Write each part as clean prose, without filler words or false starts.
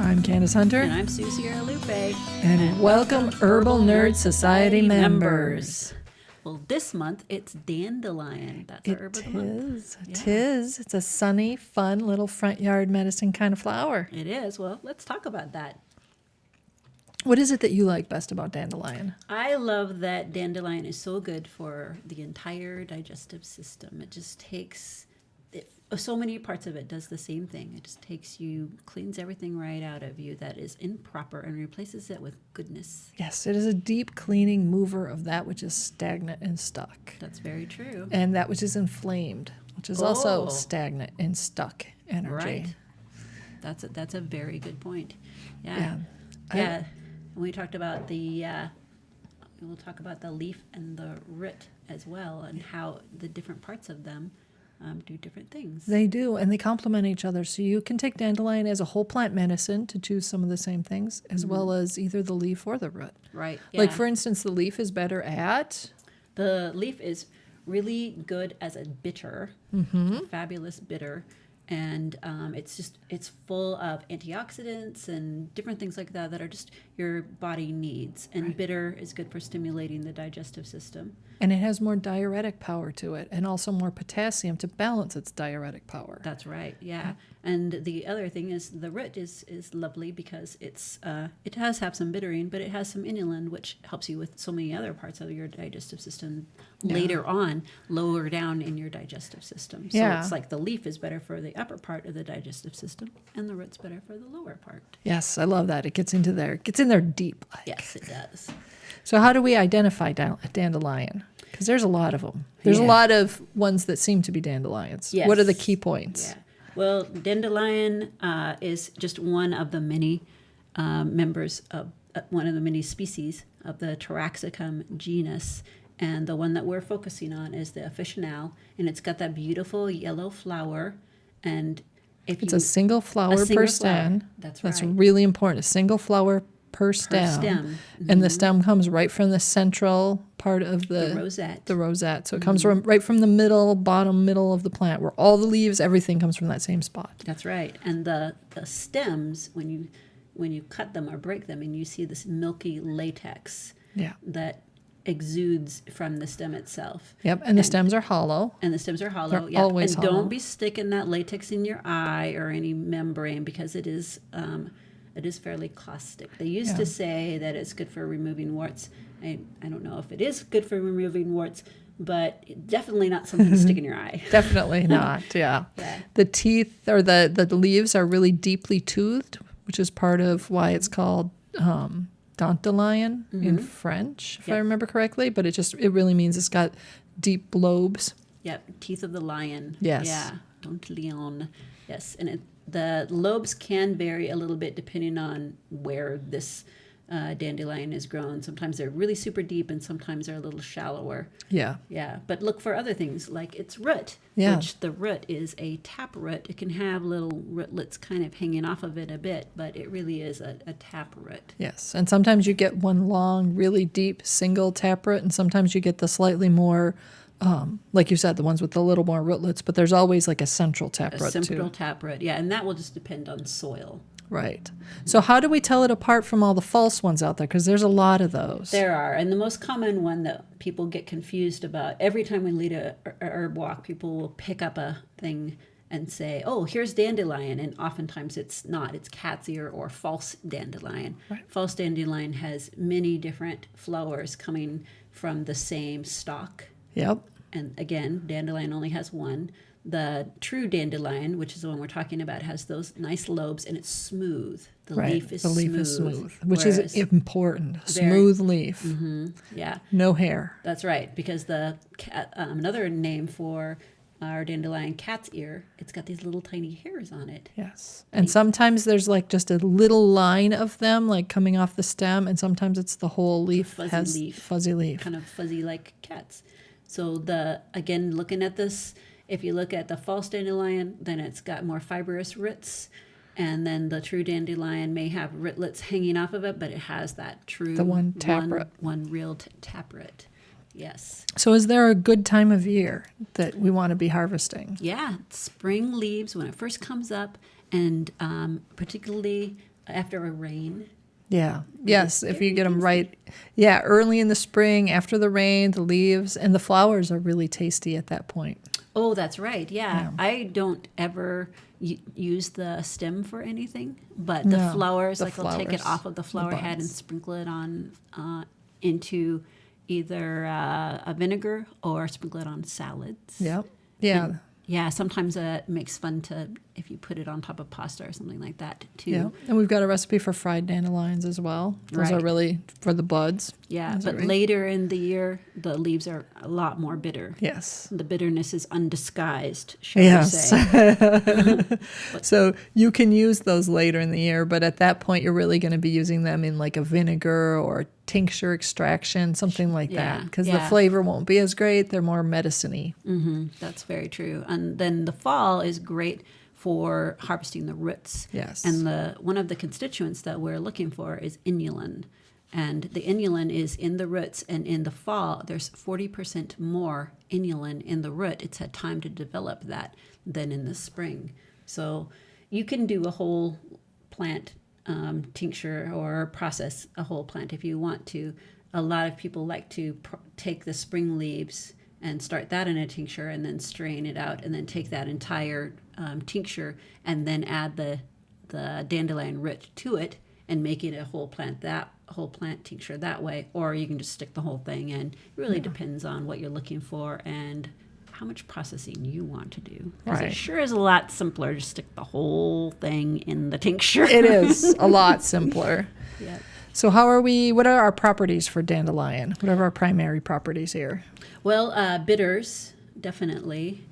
I'm Candace Hunter. And I'm Susie Lupe. And welcome Herbal Nerd Society members. Well, this month it's Dandelion. That's our herb of the month. It is. It's a sunny, fun little front yard medicine kind of flower. It is. Well, let's talk about that. What is it that you like best about dandelion? I love that dandelion is so good for the entire digestive system. It just takes so many parts of it does the same thing. It just cleans everything right out of you that is improper and replaces it with goodness. Yes, it is a deep cleaning mover of that which is stagnant and stuck. That's very true. And that which is inflamed, which is also stagnant and stuck energy. Right. That's a very good point. Yeah. Yeah. We talked about we'll talk about the leaf and the root as well, and how the different parts of them do different things. They do, and they complement each other. So you can take dandelion as a whole plant medicine to choose some of the same things, as well as either the leaf or the root. Right. Yeah. Like, for instance, the leaf is better at? The leaf is really good as a bitter, fabulous bitter. And it's full of antioxidants and different things like that are just your body needs. And bitter is good for stimulating the digestive system. And it has more diuretic power to it, and also more potassium to balance its diuretic power. That's right, yeah. And the other thing is the root is lovely because it does have some bittering, but it has some inulin, which helps you with so many other parts of your digestive system later on, lower down in your digestive system. So it's like the leaf is better for the upper part of the digestive system, and the root's better for the lower part. Yes, I love that. It gets in there deep. Yes, it does. So how do we identify dandelion? Because there's a lot of them. There's a lot of ones that seem to be dandelions. Yes. What are the key points? Yeah. Well, dandelion is just one of the many members of one of the many species of the Taraxacum genus. And the one that we're focusing on is the officinale. And it's got that beautiful yellow flower. And it's a single flower per stem. That's right. That's really important. A single flower per stem. And the stem comes right from the central part of the rosette. The rosette. So it comes right from the bottom middle of the plant, where all the leaves, everything comes from that same spot. That's right. And the stems, when you cut them or break them, and you see this milky latex that exudes from the stem itself. Yep, and the stems are hollow. And the stems are hollow. They're always hollow. Don't be sticking that latex in your eye or any membrane, because it is fairly caustic. They used to say that it's good for removing warts. I don't know if it is good for removing warts, but definitely not something to stick in your eye. Definitely not, yeah. The teeth or the leaves are really deeply toothed, which is part of why it's called Dandelion in French, if I remember correctly. But it really means it's got deep lobes. Yep, teeth of the lion. Yes. Yeah, Dandelion. Yes, and the lobes can vary a little bit depending on where this dandelion is grown. Sometimes they're really super deep, and sometimes they're a little shallower. Yeah. Yeah, but look for other things like its root, which the root is a tap root. It can have little rootlets kind of hanging off of it a bit, but it really is a tap root. Yes, and sometimes you get one long, really deep single tap root, and sometimes you get the slightly more, like you said, the ones with a little more rootlets, but there's always like a central taproot too. A central taproot, yeah, and that will just depend on soil. Right. So how do we tell it apart from all the false ones out there? Because there's a lot of those. There are, and the most common one that people get confused about, every time we lead a herb walk, people will pick up a thing and say, oh, here's dandelion, and oftentimes it's not. It's cat's ear or false dandelion. Right. False dandelion has many different flowers coming from the same stalk. Yep. And again, dandelion only has one. The true dandelion, which is the one we're talking about, has those nice lobes, and it's smooth. The leaf is smooth. Which is important. Smooth leaf. Yeah. No hair. That's right, because another name for our dandelion, cat's ear, it's got these little tiny hairs on it. Yes. And sometimes there's like just a little line of them like coming off the stem, and sometimes it's the whole leaf fuzzy leaf. Kind of fuzzy like cats. So again, looking at this, if you look at the false dandelion, then it's got more fibrous roots. And then the true dandelion may have rootlets hanging off of it, but it has that true one taproot. One real taproot. Yes. So is there a good time of year that we want to be harvesting? Yeah, spring leaves when it first comes up, and particularly after a rain. Yeah. Yes. If you very get them tasty. right. Yeah. Early in the spring, after the rain, the leaves and the flowers are really tasty at that point. Oh, that's right. Yeah. Yeah. I don't ever use the stem for anything, but the No, flowers, the like I'll take it flowers, off of the the flower head and buds. sprinkle it on into either a vinegar or sprinkle it on salads. Yep. Yeah. And, yeah, sometimes it makes fun to, if you put it on top of pasta or something like that too. Yeah. And we've got a recipe for fried dandelions as well. Those are Right. really for the buds. Yeah, Is that but right? later in the year, the leaves are a lot more bitter. Yes. The bitterness is undisguised, shall Yes. we say. So you can use those later in the year, but at that point, you're really going to be using them in like a vinegar or tincture extraction, something like that, Yeah, because the yeah. flavor won't be as great. They're more medicine-y. That's very true. And then the fall is great for harvesting the roots. Yes. And one of the constituents that we're looking for is inulin. And the inulin is in the roots, and in the fall, there's 40% more inulin in the root. It's had time to develop that than in the spring. So you can do a whole plant tincture or process a whole plant if you want to. A lot of people like to take the spring leaves and start that in a tincture and then strain it out and then take that entire tincture and then add the dandelion root to it and make it a whole plant tincture that way. Or you can just stick the whole thing in. It really depends on what you're looking for and how much processing you want to do. Because Right. it sure is a lot simpler to stick the whole thing in the tincture. It is a lot simpler. Yeah. So what are our properties for dandelion? What are our primary properties here? Well, bitters, definitely.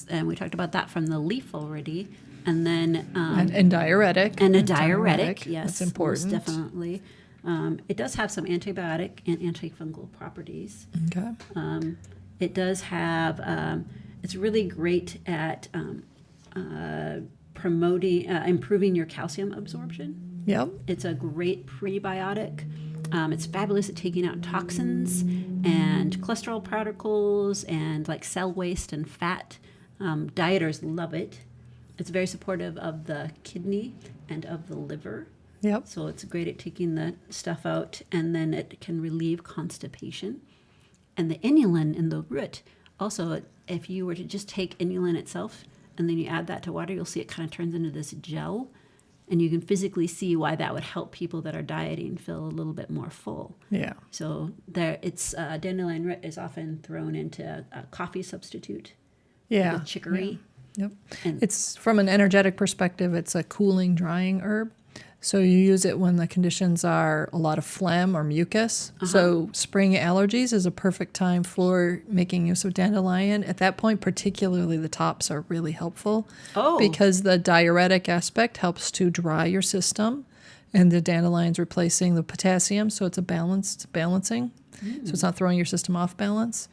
And we talked about that from the leaf already. And then And diuretic. and a diuretic, yes, That's important. most definitely. It does have some antibiotic and antifungal properties. Okay. It does have. It's really great at promoting, improving your calcium absorption. Yep. It's a great prebiotic. It's fabulous at taking out toxins and cholesterol particles and like cell waste and fat. Dieters love it. It's very supportive of the kidney and of the liver. Yep. So it's great at taking the stuff out, and then it can relieve constipation. And the inulin in the root, also, if you were to just take inulin itself and then you add that to water, you'll see it kind of turns into this gel. And you can physically see why that would help people that are dieting feel a little bit more full. Yeah. So dandelion root is often thrown into a coffee substitute Yeah. with chicory. Yep. And It's from an energetic perspective, it's a cooling, drying herb. So you use it when the conditions are a lot of phlegm or mucus. So spring allergies is a perfect time for making use of dandelion. At that point, particularly the tops are really helpful because the diuretic aspect helps to dry your system, and the dandelion's replacing the potassium, so it's a balancing. So it's not throwing your system off balance.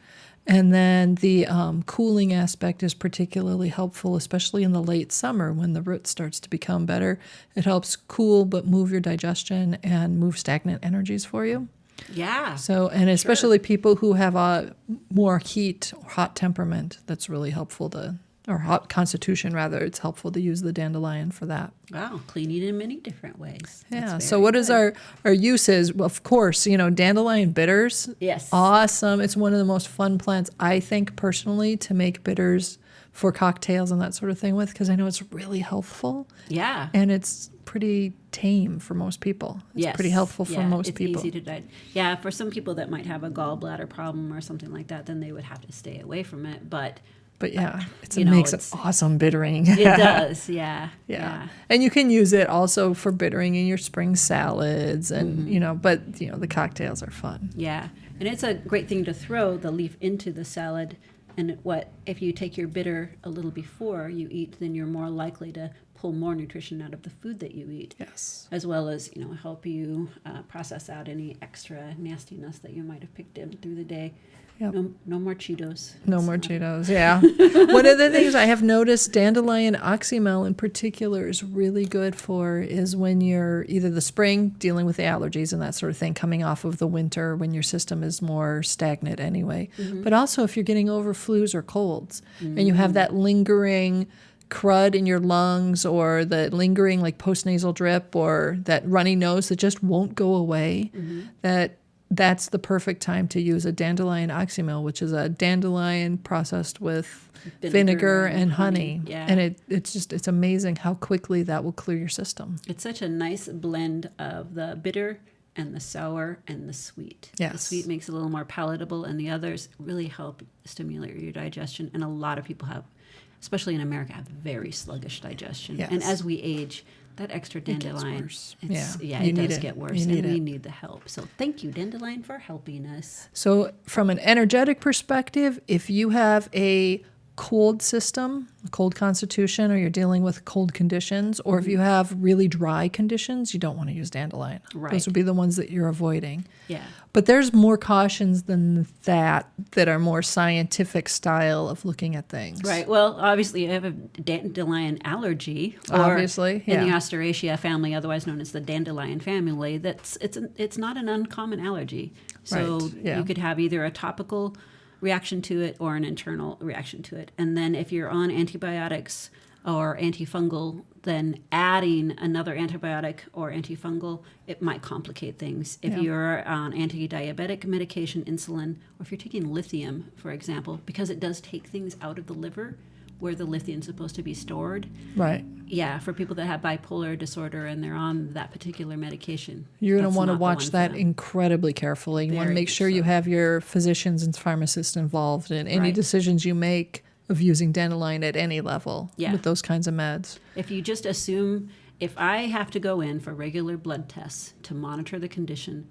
And then the cooling aspect is particularly helpful, especially in the late summer when the root starts to become better. It helps cool but move your digestion and move stagnant energies for you. yeah. So, and especially people who have a more heat or hot temperament, that's really helpful or hot constitution rather, it's helpful to use the dandelion for that. Wow, cleaning in many different ways. Yeah. That's So very what is good. our uses? Well, of course, dandelion bitters. Yes. Awesome. It's one of the most fun plants, I think, personally, to make bitters for cocktails and that sort of thing with, because I know it's really helpful Yeah. and it's pretty tame for most people. It's Yes. pretty helpful for Yeah, most people. It's easy to digest. Yeah, for some people that might have a gallbladder problem or something like that, then they would have to stay away from it. But But yeah, it you know, makes an it's- awesome bittering. it does, yeah. Yeah. And you can use it also for bittering in your spring salads and, but the cocktails are fun. Yeah, and it's a great thing to throw the leaf into the salad. And if you take your bitter a little before you eat, then you're more likely to pull more nutrition out of the food that you eat, Yes. as well as help you process out any extra nastiness that you might have picked in through the day. Yep. No more Cheetos. No more Cheetos, yeah. One of the things I have noticed dandelion oxymel in particular is really good for is when you're either the spring dealing with the allergies and that sort of thing coming off of the winter when your system is more stagnant anyway. But also if you're getting over flus or colds and you have that lingering crud in your lungs or the lingering like postnasal drip or that runny nose that just won't go away, that's the perfect time to use a dandelion oxymel, which is a dandelion processed with vinegar and honey. Yeah. And it's amazing how quickly that will clear your system. It's such a nice blend of the bitter and the sour and the sweet. Yes. The sweet makes it a little more palatable, and the others really help stimulate your digestion. And a lot of people have, especially in America, have very sluggish digestion. Yes. And as we age, that extra dandelion, worse. it You need does it. get worse, You need and we it. need the help. So thank you, dandelion, for helping us. So from an energetic perspective, if you have a cold system, a cold constitution, or you're dealing with cold conditions, or if you have really dry conditions, you don't want to use dandelion. Right. Those would be the ones that you're avoiding. Yeah. But there's more cautions than that are more scientific style of looking at things. Right. Well, obviously, you have a dandelion allergy, or Obviously, in the yeah. Asteraceae family, otherwise known as the dandelion family. It's not an uncommon allergy. So Right, yeah. you could have either a topical reaction to it or an internal reaction to it. And then if you're on antibiotics or antifungal, then adding another antibiotic or antifungal, it might complicate things. If Yeah. you're on anti-diabetic medication, insulin, or if you're taking lithium, for example, because it does take things out of the liver where the lithium's supposed to be stored. Right. Yeah, for people that have bipolar disorder and they're on that particular medication. You're going that's to want to not the watch one for that them. incredibly carefully. You want to Very make sure much you so. have your physicians and pharmacists involved in any Right. decisions you make of using dandelion at any level Yeah. with those kinds of meds. If you just assume, if I have to go in for regular blood tests to monitor the condition,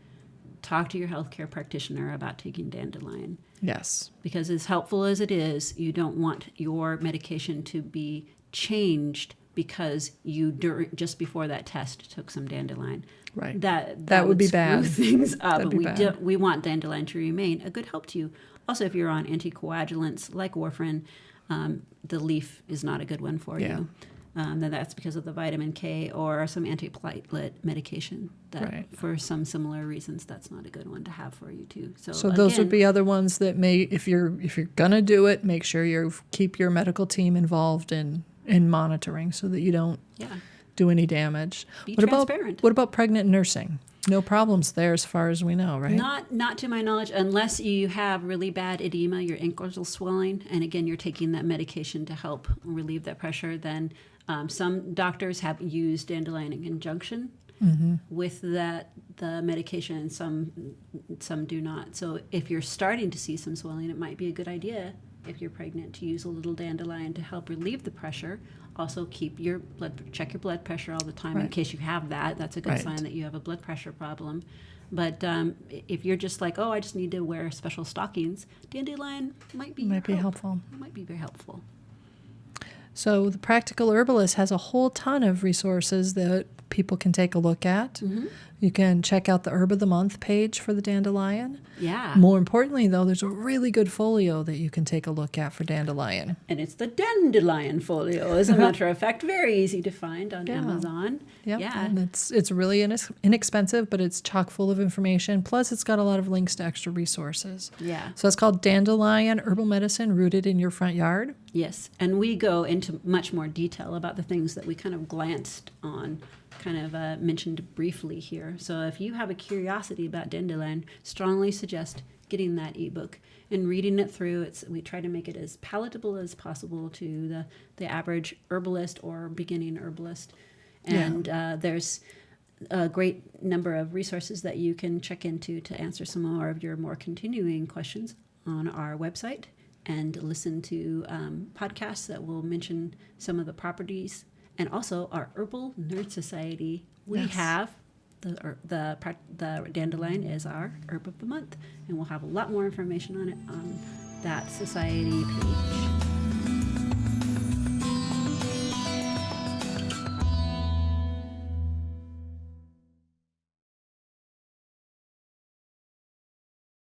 talk to your healthcare practitioner about taking dandelion. Yes. Because as helpful as it is, you don't want your medication to be changed because you just before that test took some dandelion. Right. That would be screw bad. things up. That'd And be we bad. we want dandelion to remain a good help to you. Also, if you're on anticoagulants like warfarin, the leaf is not a good one for Yeah. you. Then that's because of the vitamin K or some antiplatelet medication. That Right. for some similar reasons, that's not a good one to have for you too. So those would again, be other ones that may, if you're gonna do it, make sure you keep your medical team involved in monitoring so that you don't yeah. do any damage. Be What transparent. about pregnant nursing? No problems there as far as we know, right? Not to my knowledge, unless you have really bad edema, your ankles are swelling, and again, you're taking that medication to help relieve that pressure, then some doctors have used dandelion in conjunction with the medication, and some do not. So if you're starting to see some swelling, it might be a good idea if you're pregnant to use a little dandelion to help relieve the pressure. Also, check your blood pressure all the time in Right. case you have that. That's a good Right. sign that you have a blood pressure problem. But if you're just like, oh, I just need to wear special stockings, dandelion might be helpful. Might be very helpful. So the Practical Herbalist has a whole ton of resources that people can take a look at. Mm-hmm. You can check out the Herb of the Month page for the dandelion. Yeah. More importantly, though, there's a really good folio that you can take a look at for dandelion. And it's the dandelion folio, as a matter of fact. Very easy to find on Yeah. Amazon. Yep. Yeah. And it's really inexpensive, but it's chock full of information. Plus, it's got a lot of links to extra resources. Yeah. So it's called Dandelion Herbal Medicine Rooted in Your Front Yard. Yes. And we go into much more detail about the things that we kind of glanced on, kind of mentioned briefly here. So if you have a curiosity about dandelion, strongly suggest getting that ebook and reading it through. We try to make it as palatable as possible to the average herbalist or beginning herbalist. And there's a great number of resources that you can check into to answer some more of your more continuing questions on our website, and listen to podcasts that will mention some of the properties. And also our Herbal Nerd Society. We Yes. have the dandelion is our herb of the month, and we'll have a lot more information on it on that society page.